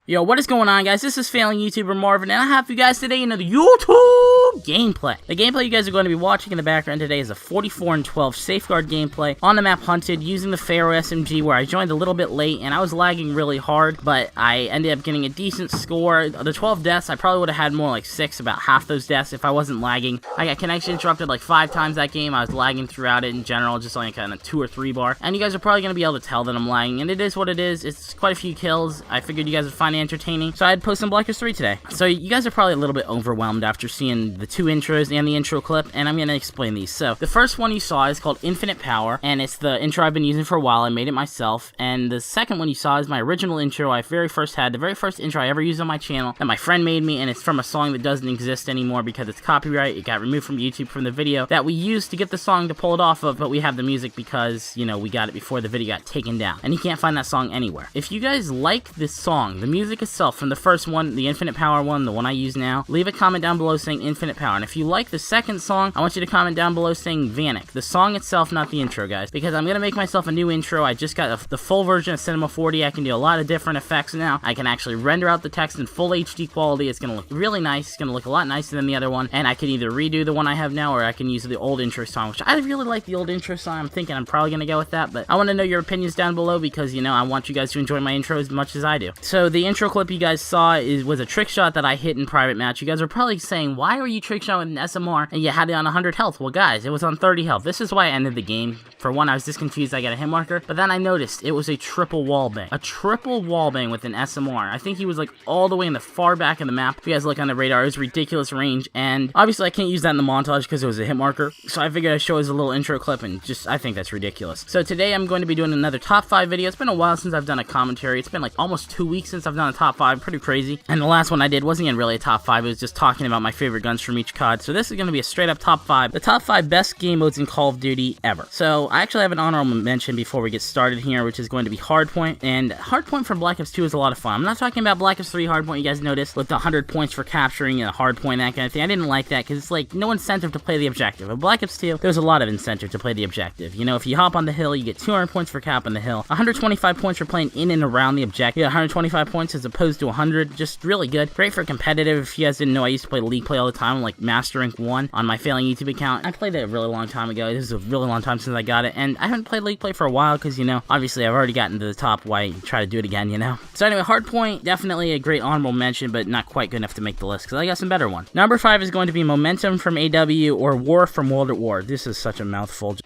Yo, what is going on, guys? This is failing YouTuber Marvin, and I have for you guys today another YouTube gameplay. The gameplay you guys are going to be watching in the background today is a 44-12 Safeguard gameplay on the map Hunted using the Foria SMG, where I joined a little bit late and I was lagging really hard, but I ended up getting a decent score. The 12 deaths, I probably would have had more like 6, about half those deaths if I wasn't lagging. I got connection interrupted like 5 times that game. I was lagging throughout it in general, just like kind of 2 or 3 bar. And you guys are probably going to be able to tell that I'm lagging, and it is what it is. It's quite a few kills. I figured you guys would find it entertaining, so I'd post some Black Ops 3 today. So you guys are probably a little bit overwhelmed after seeing the 2 intros and the intro clip, and I'm going to explain these. So the first one you saw is called Infinite Power, and it's the intro I've been using for a while. I made it myself. And the second one you saw is my original intro I very first had, the very first intro I ever used on my channel that my friend made me, and it's from a song that doesn't exist anymore because it's copyright. It got removed from YouTube from the video that we used to get the song to pull it off of, but we have the music because, you know, we got it before the video got taken down, and you can't find that song anywhere. If you guys like this song, the music itself from the first one, the Infinite Power one, the one I use now, leave a comment down below saying Infinite Power. And if you like the second song, I want you to comment down below saying Vanek. The song itself, not the intro, guys, because I'm gonna make myself a new intro. I just got the full version of Cinema 4D. I can do a lot of different effects now. I can actually render out the text in full HD quality. It's gonna look really nice. It's gonna look a lot nicer than the other one, and I can either redo the one I have now, or I can use the old intro song, which I really like the old intro song. I'm thinking I'm probably gonna go with that, but I want to know your opinions down below because, you know, I want you guys to enjoy my intro as much as I do. So the intro clip you guys saw was a trick shot that I hit in private match. You guys are probably saying, why are you trick shot with an SMR and you had it on 100 health? Well, guys, it was on 30 health. This is why I ended the game. For one, I was just confused. I got a hit marker, but then I noticed it was a triple wallbang. A triple wallbang with an SMR. I think he was like all the way in the far back of the map. If you guys look on the radar, it was ridiculous range, and obviously I can't use that in the montage because it was a hit marker, so I figured I'd show as a little intro clip, and just, I think that's ridiculous. So today I'm going to be doing another top 5 video. It's been a while since I've done a commentary. It's been like almost 2 weeks since I've done a top 5. Pretty crazy. And the last one I did wasn't even really a top 5. It was just talking about my favorite guns from each COD. So this is going to be a straight up top 5. The top 5 best game modes in Call of Duty ever. So I actually have an honorable mention before we get started here, which is going to be Hardpoint. And Hardpoint from Black Ops 2 is a lot of fun. I'm not talking about Black Ops 3 Hardpoint, you guys noticed, with the 100 points for capturing a hardpoint, that kind of thing. I didn't like that because it's like no incentive to play the objective. In Black Ops 2, there's a lot of incentive to play the objective. You know, if you hop on the hill, you get 200 points for cap on the hill, 125 points for playing in and around the objective. You get 125 points as opposed to 100. Just really good. Great for competitive. If you guys didn't know, I used to play League Play all the time, like Master Rank 1 on my failing YouTube account. I played it a really long time ago. This is a really long time since I got it, and I haven't played League Play for a while because, you know, obviously I've already gotten to the top. Why try to do it again, you know? So anyway, Hardpoint, definitely a great honorable mention, but not quite good enough to make the list because I got some better one. Number 5 is going to be Momentum from AW or War from World at War. This is such a mouthful.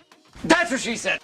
That's what she said.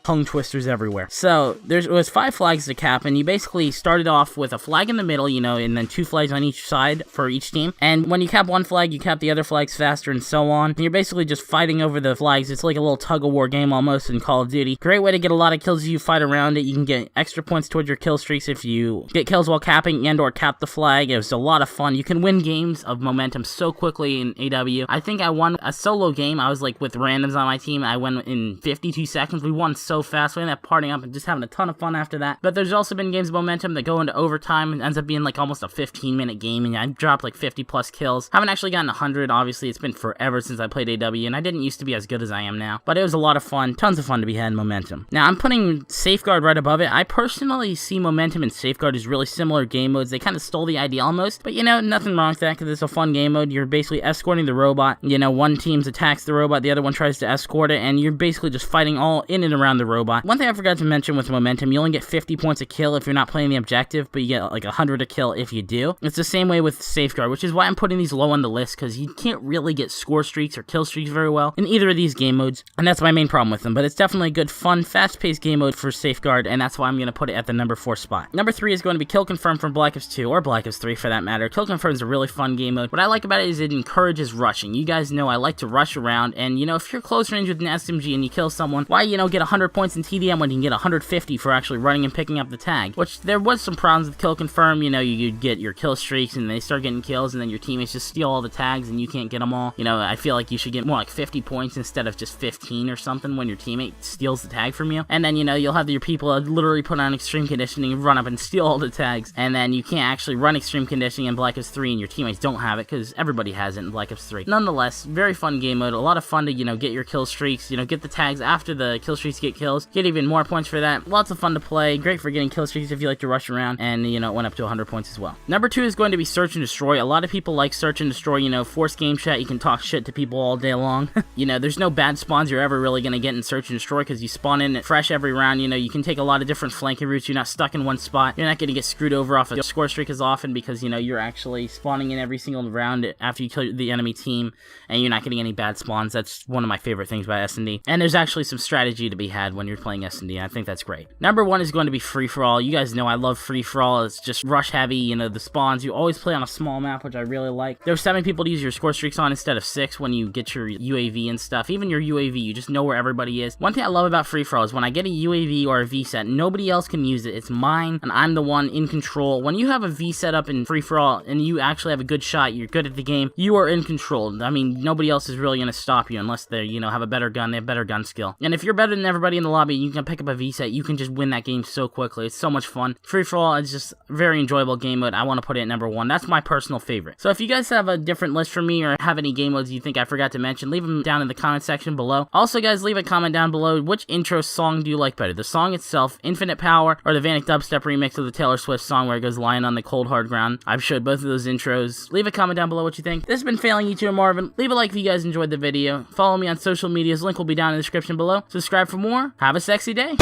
Tongue twisters everywhere. So there was 5 flags to cap, and you basically started off with a flag in the middle, you know, and then 2 flags on each side for each team. And when you cap one flag, you cap the other flags faster, and so on. And you're basically just fighting over the flags. It's like a little tug-of-war game almost in Call of Duty. Great way to get a lot of kills if you fight around it. You can get extra points towards your kill streaks if you get kills while capping and or cap the flag. It was a lot of fun. You can win games of Momentum so quickly in AW. I think I won a solo game. I was like with randoms on my team. I won in 52 seconds. We won so fast. We ended up partying up and just having a ton of fun after that. But there's also been games of Momentum that go into overtime and ends up being like almost a 15-minute game, and I dropped like 50 plus kills. I haven't actually gotten 100, obviously. It's been forever since I played AW, and I didn't used to be as good as I am now. But it was a lot of fun. Tons of fun to be had in Momentum. Now, I'm putting Safeguard right above it. I personally see Momentum and Safeguard as really similar game modes. They kind of stole the idea almost, but you know, nothing wrong with that because it's a fun game mode. You're basically escorting the robot. You know, one team attacks the robot, the other one tries to escort it, and you're basically just fighting all in and around the robot. One thing I forgot to mention with Momentum, you only get 50 points a kill if you're not playing the objective, but you get like 100 a kill if you do. It's the same way with Safeguard, which is why I'm putting these low on the list, because you can't really get score streaks or kill streaks very well in either of these game modes, and that's my main problem with them. But it's definitely a good, fun, fast-paced game mode for Safeguard, and that's why I'm going to put it at the number 4 spot. Number 3 is going to be Kill Confirm from Black Ops 2, or Black Ops 3 for that matter. Kill Confirm is a really fun game mode. What I like about it is it encourages rushing. You guys know I like to rush around, and you know, if you're close range with an SMG and you kill someone, why, you know, get 100 points in TDM when you can get 150 for actually running and picking up the tag? Which there was some problems with Kill Confirm. You know, you'd get your kill streaks and they start getting kills, and then your teammates just steal all the tags and you can't get them all. You know, I feel like you should get more like 50 points instead of just 15 or something when your teammate steals the tag from you. And then, you know, you'll have your people literally put on extreme conditioning, run up and steal all the tags, and then you can't actually run extreme conditioning in Black Ops 3 and your teammates don't have it because everybody has it in Black Ops 3. Nonetheless, very fun game mode. A lot of fun to, you know, get your kill streaks, you know, get the tags after the kill streaks get kills. Get even more points for that. Lots of fun to play. Great for getting kill streaks if you like to rush around. And, you know, it went up to 100 points as well. Number 2 is going to be Search and Destroy. A lot of people like Search and Destroy, you know, force game chat. You can talk shit to people all day long. You know, there's no bad spawns you're ever really going to get in Search and Destroy because you spawn in fresh every round. You know, you can take a lot of different flanking routes. You're not stuck in one spot. You're not going to get screwed over off a score streak as often because, you know, you're actually spawning in every single round after you kill the enemy team, and you're not getting any bad spawns. That's one of my favorite things about S&D. And there's actually some strategy to be had when you're playing S&D. I think that's great. Number 1 is going to be free-for-all. You guys know I love free-for-all. It's just rush heavy. You know, the spawns. You always play on a small map, which I really like. There's 7 people to use your score streaks on instead of 6 when you get your UAV and stuff. Even your UAV, you just know where everybody is. One thing I love about free-for-all is when I get a UAV or a V set, nobody else can use it. It's mine, and I'm the one in control. When you have a V set up in free-for-all and you actually have a good shot, you're good at the game, you are in control. I mean, nobody else is really going to stop you unless they, you know, have a better gun, they have better gun skill. And if you're better than everybody in the lobby, you can pick up a V set, you can just win that game so quickly. It's so much fun. Free-for-all is just a very enjoyable game mode. I want to put it at number 1. That's my personal favorite. So if you guys have a different list for me or have any game modes you think I forgot to mention, leave them down in the comment section below. Also, guys, leave a comment down below. Which intro song do you like better? The song itself, Infinite Power, or the Vanek dubstep remix of the Taylor Swift song where it goes lying on the cold hard ground? I've showed both of those intros. Leave a comment down below what you think. This has been Failing YouTuber Marvin. Leave a like if you guys enjoyed the video. Follow me on social medias. Link will be down in the description below. Subscribe for more. Have a sexy day.